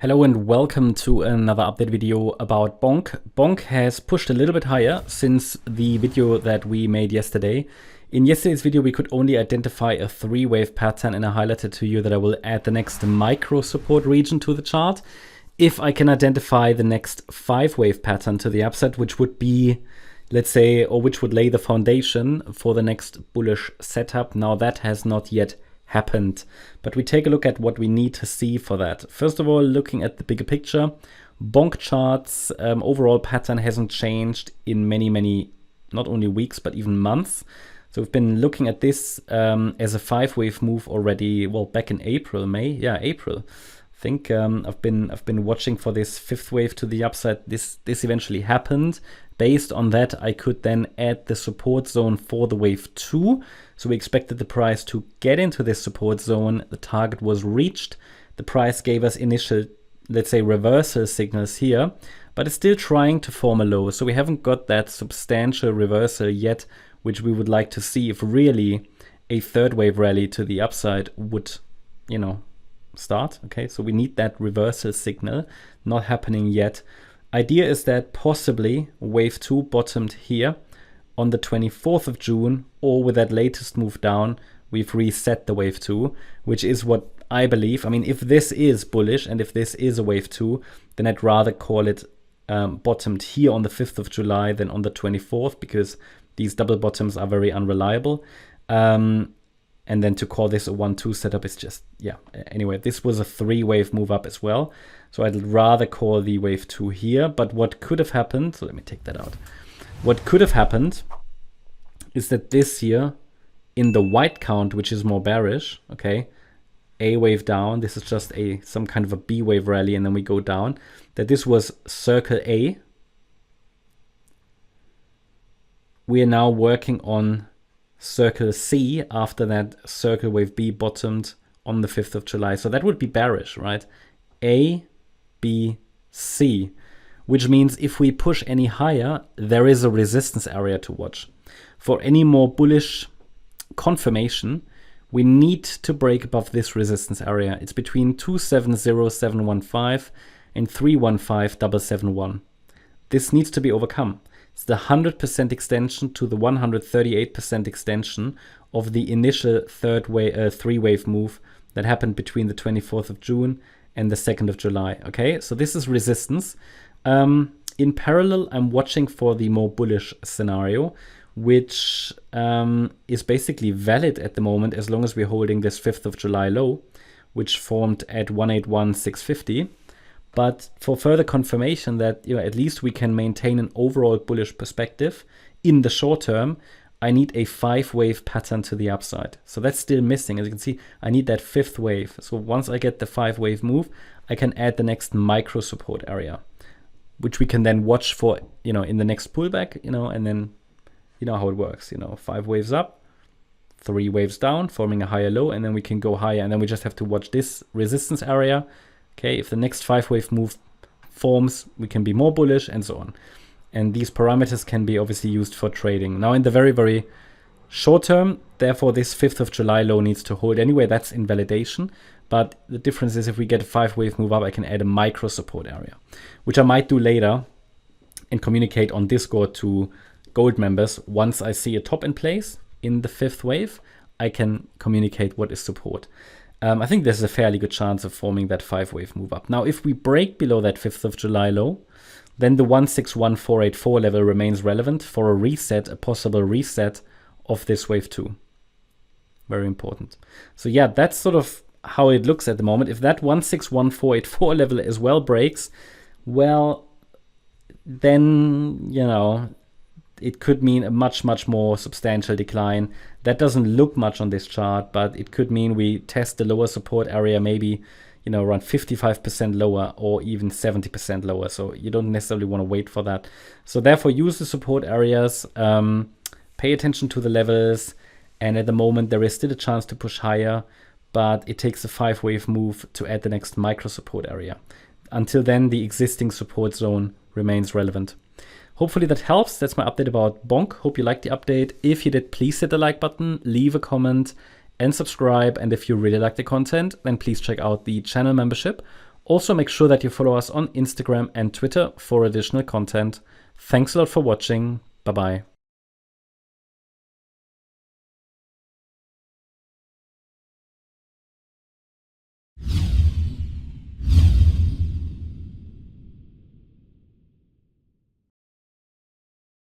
Hello and welcome to another update video about Bonk. Bonk has pushed a little bit higher since the video that we made yesterday. In yesterday's video, we could only identify a 3-wave pattern, and I highlighted to you that I will add the next micro support region to the chart. If I can identify the next 5-wave pattern to the upside, which would be, let's say, or which would lay the foundation for the next bullish setup. Now that has not yet happened, but we take a look at what we need to see for that. First of all, looking at the bigger picture, Bonk charts overall pattern hasn't changed in many, not only weeks, but even months. So we've been looking at this as a 5-wave move already, well, back in April, April. I think I've been watching for this 5th wave to the upside. This eventually happened. Based on that, I could then add the support zone for the wave 2. So we expected the price to get into this support zone. The target was reached. The price gave us initial, let's say, reversal signals here, but it's still trying to form a low. So we haven't got that substantial reversal yet, which we would like to see if really a 3rd wave rally to the upside would, start. Okay, so we need that reversal signal, not happening yet. Idea is that possibly wave 2 bottomed here on the 24th of June, or with that latest move down, we've reset the wave 2, which is what I believe. I mean, if this is bullish and if this is a wave 2, then I'd rather call it bottomed here on the 5th of July than on the 24th, because these double bottoms are very unreliable. And then to call this a 1-2 setup is just, Anyway, this was a 3-wave move up as well. So I'd rather call the wave 2 here. But what could have happened, so let me take that out. What could have happened is that this here, in the white count, which is more bearish, okay, A wave down, this is just some kind of a B wave rally, and then we go down, that this was circle A. We are now working on circle C after that circle wave B bottomed on the 5th of July. So that would be bearish, right? A, B, C, which means if we push any higher, there is a resistance area to watch. For any more bullish confirmation, we need to break above this resistance area. It's between 270715 and 315771. This needs to be overcome. It's the 100% extension to the 138% extension of the initial 3-wave move that happened between the 24th of June and the 2nd of July. Okay, so this is resistance. In parallel, I'm watching for the more bullish scenario, which is basically valid at the moment as long as we're holding this 5th of July low, which formed at 181,650. But for further confirmation that at least we can maintain an overall bullish perspective in the short term, I need a 5-wave pattern to the upside. So that's still missing. As you can see, I need that 5th wave. So once I get the 5-wave move, I can add the next micro support area, which we can then watch for in the next pullback, and then how it works. 5 waves up, 3 waves down, forming a higher low, and then we can go higher, and then we just have to watch this resistance area. Okay, if the next 5-wave move forms, we can be more bullish, and so on. And these parameters can be obviously used for trading. Now in the very short term, therefore this 5th of July low needs to hold anyway. That's invalidation. But the difference is if we get a 5-wave move up, I can add a micro support area, which I might do later and communicate on Discord to Gold members. Once I see a top in place in the 5th wave, I can communicate what is support. I think there's a fairly good chance of forming that 5-wave move up. Now, if we break below that 5th of July low, then the 161,484 level remains relevant for a reset, a possible reset of this wave 2. Very important. So that's sort of how it looks at the moment. If that 161,484 level as well breaks, well, then, it could mean a much more substantial decline. That doesn't look much on this chart, but it could mean we test the lower support area maybe, around 55% lower or even 70% lower. So you don't necessarily want to wait for that. So therefore, use the support areas, pay attention to the levels. And at the moment, there is still a chance to push higher, but it takes a 5-wave move to add the next micro support area. Until then, the existing support zone remains relevant. Hopefully that helps. That's my update about Bonk. Hope you liked the update. If you did, please hit the like button, leave a comment, and subscribe. And if you really like the content, then please check out the channel membership Also, make sure that you follow us on Instagram and Twitter for additional content. Thanks a lot for watching. Bye-bye.